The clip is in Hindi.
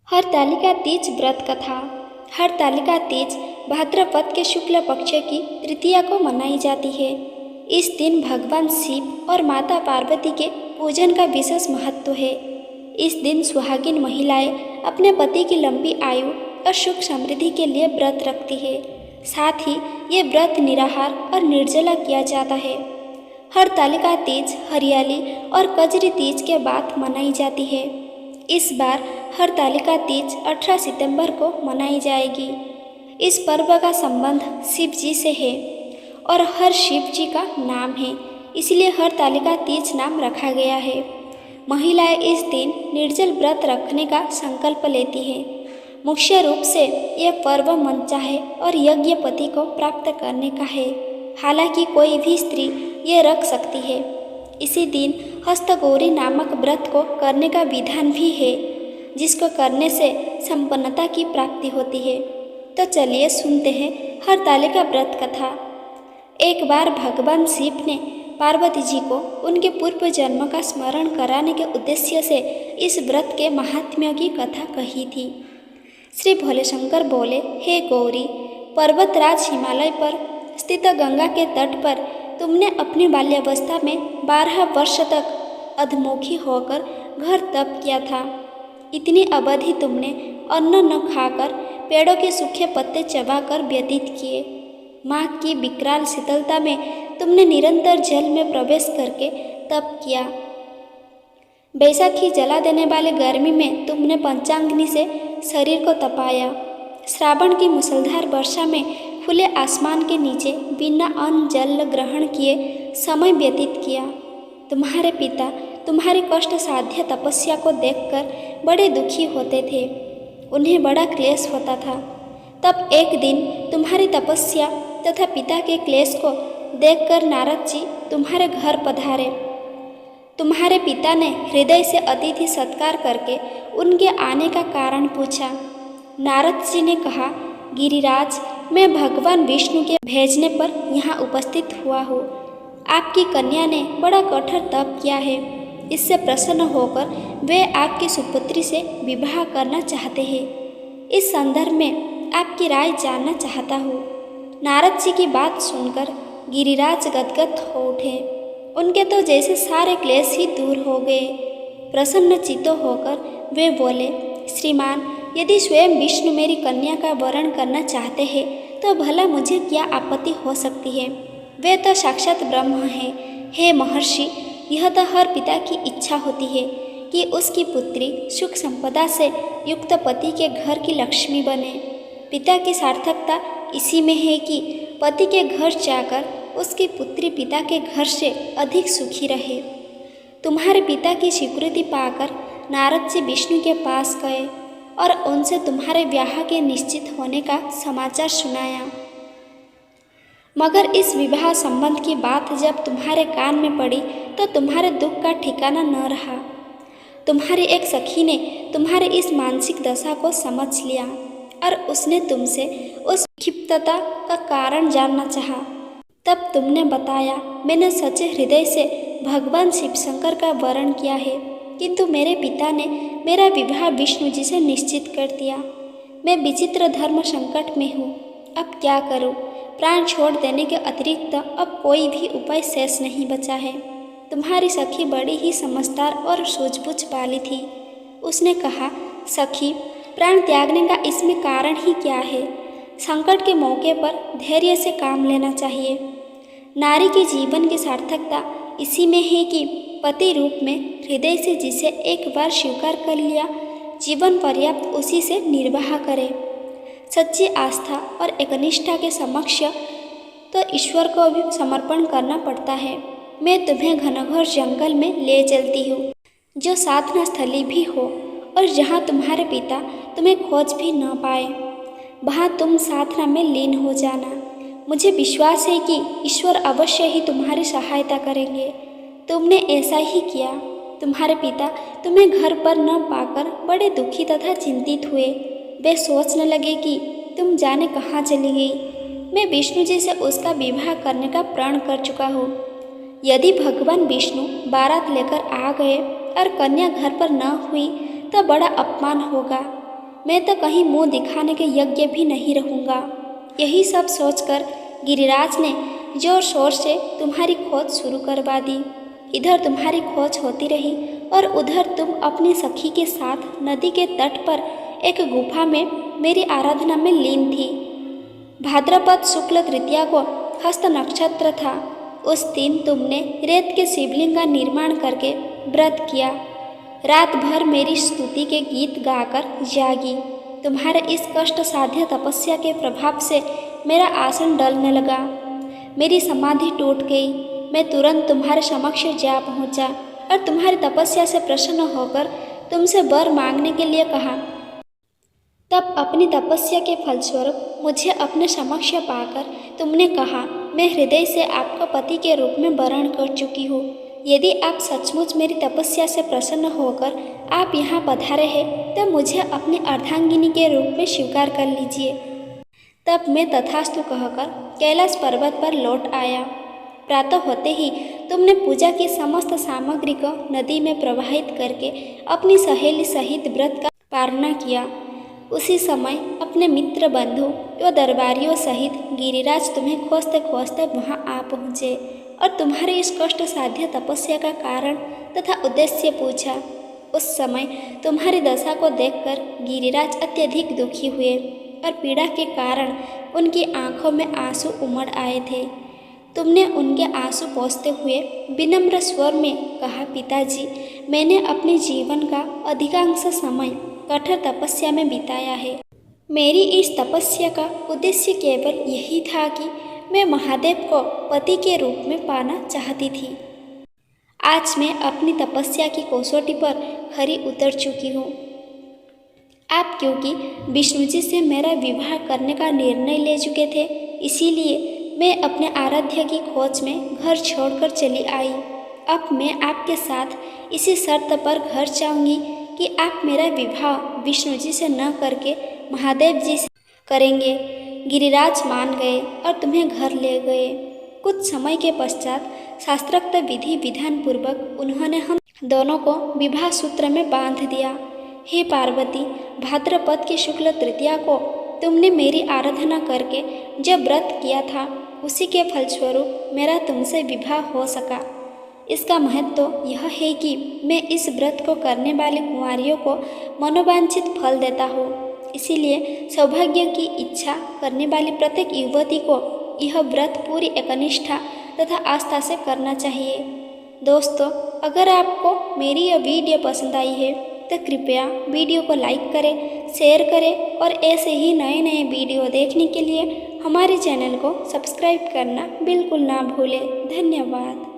हरतालिका तीज व्रत कथा। हरतालिका तीज भाद्रपद के शुक्ल पक्ष की तृतीया को मनाई जाती है। इस दिन भगवान शिव और माता पार्वती के पूजन का विशेष महत्व है। इस दिन सुहागिन महिलाएं अपने पति की लंबी आयु और सुख समृद्धि के लिए व्रत रखती है। साथ ही ये व्रत निराहार और निर्जला किया जाता है। हरतालिका तीज हरियाली और कजरी तीज के बाद मनाई जाती है। इस बार हरतालिका तीज 18 सितंबर को मनाई जाएगी। इस पर्व का संबंध शिव जी से है और हर शिव जी का नाम है, इसलिए हरतालिका तीज नाम रखा गया है। महिलाएं इस दिन निर्जल व्रत रखने का संकल्प लेती हैं। मुख्य रूप से यह पर्व मनचाहे और यज्ञ पति को प्राप्त करने का है। हालांकि कोई भी स्त्री ये रख सकती है। इसी दिन हस्तगौरी नामक व्रत को करने का विधान भी है, जिसको करने से संपन्नता की प्राप्ति होती है। तो चलिए सुनते हैं हरतालिका व्रत कथा। एक बार भगवान शिव ने पार्वती जी को उनके पूर्व जन्म का स्मरण कराने के उद्देश्य से इस व्रत के महात्म्य की कथा कही थी। श्री भोले शंकर बोले, हे गौरी, पर्वतराज हिमालय पर स्थित गंगा के तट पर तुमने अपनी बाल्यावस्था में 12 वर्ष तक अधमुखी होकर घर तप किया था। इतनी अवधि तुमने अन्न न खाकर पेड़ों के सूखे पत्ते चबाकर व्यतीत किए। माँ की विकराल शीतलता में तुमने निरंतर जल में प्रवेश करके तप किया। बैसाखी जला देने वाले गर्मी में तुमने पंचाग्नि से शरीर को तपाया। श्रावण की मूसलधार वर्षा में खुले आसमान के नीचे बिना अन्न जल ग्रहण किए समय व्यतीत किया। तुम्हारे पिता तुम्हारी कष्ट साध्य तपस्या को देखकर बड़े दुखी होते थे। उन्हें बड़ा क्लेश होता था। तब एक दिन तुम्हारी तपस्या तथा पिता के क्लेश को देखकर नारद जी तुम्हारे घर पधारे। तुम्हारे पिता ने हृदय से अतिथि सत्कार करके उनके आने का कारण पूछा। नारद जी ने कहा, गिरिराज, मैं भगवान विष्णु के भेजने पर यहाँ उपस्थित हुआ हूँ। आपकी कन्या ने बड़ा कठोर तप किया है। इससे प्रसन्न होकर वे आपकी सुपुत्री से विवाह करना चाहते हैं। इस संदर्भ में आपकी राय जानना चाहता हूँ। नारद जी की बात सुनकर गिरिराज गदगद हो उठे। उनके तो जैसे सारे क्लेश ही दूर हो गए। प्रसन्न चित्त होकर वे बोले, श्रीमान, यदि स्वयं विष्णु मेरी कन्या का वरण करना चाहते हैं तो भला मुझे क्या आपत्ति हो सकती है। वे तो साक्षात ब्रह्म हैं। हे महर्षि, यह तो हर पिता की इच्छा होती है कि उसकी पुत्री सुख संपदा से युक्त पति के घर की लक्ष्मी बने। पिता की सार्थकता इसी में है कि पति के घर जाकर उसकी पुत्री पिता के घर से अधिक सुखी रहे। तुम्हारे पिता की स्वीकृति पाकर नारद जी विष्णु के पास गए और उनसे तुम्हारे ब्याह के निश्चित होने का समाचार सुनाया। मगर इस विवाह संबंध की बात जब तुम्हारे कान में पड़ी तो तुम्हारे दुख का ठिकाना न रहा। तुम्हारी एक सखी ने तुम्हारे इस मानसिक दशा को समझ लिया और उसने तुमसे उस क्षिप्तता का कारण जानना चाहा। तब तुमने बताया, मैंने सच्चे हृदय से भगवान शिव शंकर का वरण किया है, किंतु मेरे पिता ने मेरा विवाह विष्णु जी से निश्चित कर दिया। मैं विचित्र धर्म संकट में हूँ। अब क्या करूँ? प्राण छोड़ देने के अतिरिक्त अब कोई भी उपाय शेष नहीं बचा है। तुम्हारी सखी बड़ी ही समझदार और सूझबूझ वाली थी। उसने कहा, सखी, प्राण त्यागने का इसमें कारण ही क्या है? संकट के मौके पर धैर्य से काम लेना चाहिए। नारी के जीवन की सार्थकता इसी में है कि पति रूप में हृदय से जिसे एक बार स्वीकार कर लिया, जीवन पर्याप्त उसी से निर्वाह करे। सच्ची आस्था और एकनिष्ठा के समक्ष तो ईश्वर को भी समर्पण करना पड़ता है। मैं तुम्हें घनघोर जंगल में ले चलती हूँ, जो साधना स्थली भी हो और जहाँ तुम्हारे पिता तुम्हें खोज भी न पाए। वहाँ तुम साधना में लीन हो जाना। मुझे विश्वास है कि ईश्वर अवश्य ही तुम्हारी सहायता करेंगे। तुमने ऐसा ही किया। तुम्हारे पिता तुम्हें घर पर न पाकर बड़े दुखी तथा चिंतित हुए। वे सोचने लगे कि तुम जाने कहाँ चली गई। मैं विष्णु जी से उसका विवाह करने का प्रण कर चुका हूँ। यदि भगवान विष्णु बारात लेकर आ गए और कन्या घर पर न हुई तो बड़ा अपमान होगा। मैं तो कहीं मुंह दिखाने के यज्ञ भी नहीं रहूँगा। यही सब सोचकर गिरिराज ने जोर शोर से तुम्हारी खोज शुरू करवा दी। इधर तुम्हारी खोज होती रही और उधर तुम अपनी सखी के साथ नदी के तट पर एक गुफा में मेरी आराधना में लीन थी। भाद्रपद शुक्ल तृतीया को हस्त नक्षत्र था। उस दिन तुमने रेत के शिवलिंग का निर्माण करके व्रत किया। रात भर मेरी स्तुति के गीत गाकर जागी। तुम्हारे इस कष्ट साध्य तपस्या के प्रभाव से मेरा आसन डलने लगा, मेरी समाधि टूट गई। मैं तुरंत तुम्हारे समक्ष जा पहुंचा और तुम्हारी तपस्या से प्रसन्न होकर तुमसे वर मांगने के लिए कहा। तब अपनी तपस्या के फलस्वरूप मुझे अपने समक्ष पाकर तुमने कहा, मैं हृदय से आपका पति के रूप में वरण कर चुकी हूँ। यदि आप सचमुच मेरी तपस्या से प्रसन्न होकर आप यहाँ पधारे हैं तो मुझे अपनी अर्धांगिनी के रूप में स्वीकार कर लीजिए। तब मैं तथास्तु कहकर कैलाश पर्वत पर लौट आया। प्रातः होते ही तुमने पूजा की समस्त सामग्री को नदी में प्रवाहित करके अपनी सहेली सहित व्रत का पालना किया। उसी समय अपने मित्र बंधु व दरबारियों सहित गिरिराज तुम्हें खोजते खोजते वहां आ पहुँचे और तुम्हारे इस कष्ट साध्य तपस्या का कारण तथा उद्देश्य पूछा। उस समय तुम्हारी दशा को देखकर गिरिराज अत्यधिक दुखी हुए और पीड़ा के कारण उनकी आंखों में आंसू उमड़ आए थे। तुमने उनके आंसू पोंछते हुए विनम्र स्वर में कहा, पिताजी, मैंने अपने जीवन का अधिकांश समय कठोर तपस्या में बिताया है। मेरी इस तपस्या का उद्देश्य केवल यही था कि मैं महादेव को पति के रूप में पाना चाहती थी। आज मैं अपनी तपस्या की कसौटी पर खरी उतर चुकी हूँ। आप क्योंकि विष्णु जी से मेरा विवाह करने का निर्णय ले चुके थे, इसीलिए मैं अपने आराध्य की खोज में घर छोड़कर चली आई। अब मैं आपके साथ इसी शर्त पर घर जाऊंगी कि आप मेरा विवाह विष्णु जी से न करके महादेव जी से करेंगे। गिरिराज मान गए और तुम्हें घर ले गए। कुछ समय के पश्चात शास्त्रोक्त विधि विधान पूर्वक उन्होंने हम दोनों को विवाह सूत्र में बांध दिया। हे पार्वती, भाद्रपद की शुक्ल तृतीया को तुमने मेरी आराधना करके जो व्रत किया था उसी के फलस्वरूप मेरा तुमसे विवाह हो सका। इसका महत्व तो यह है कि मैं इस व्रत को करने वाली कुंवारियों को मनोवांछित फल देता हूँ। इसीलिए सौभाग्य की इच्छा करने वाली प्रत्येक युवती को यह व्रत पूरी एकनिष्ठा तथा आस्था से करना चाहिए। दोस्तों, अगर आपको मेरी यह वीडियो पसंद आई है तो कृपया वीडियो को लाइक करें, शेयर करें और ऐसे ही नए नए वीडियो देखने के लिए हमारे चैनल को सब्सक्राइब करना बिल्कुल ना भूलें। धन्यवाद।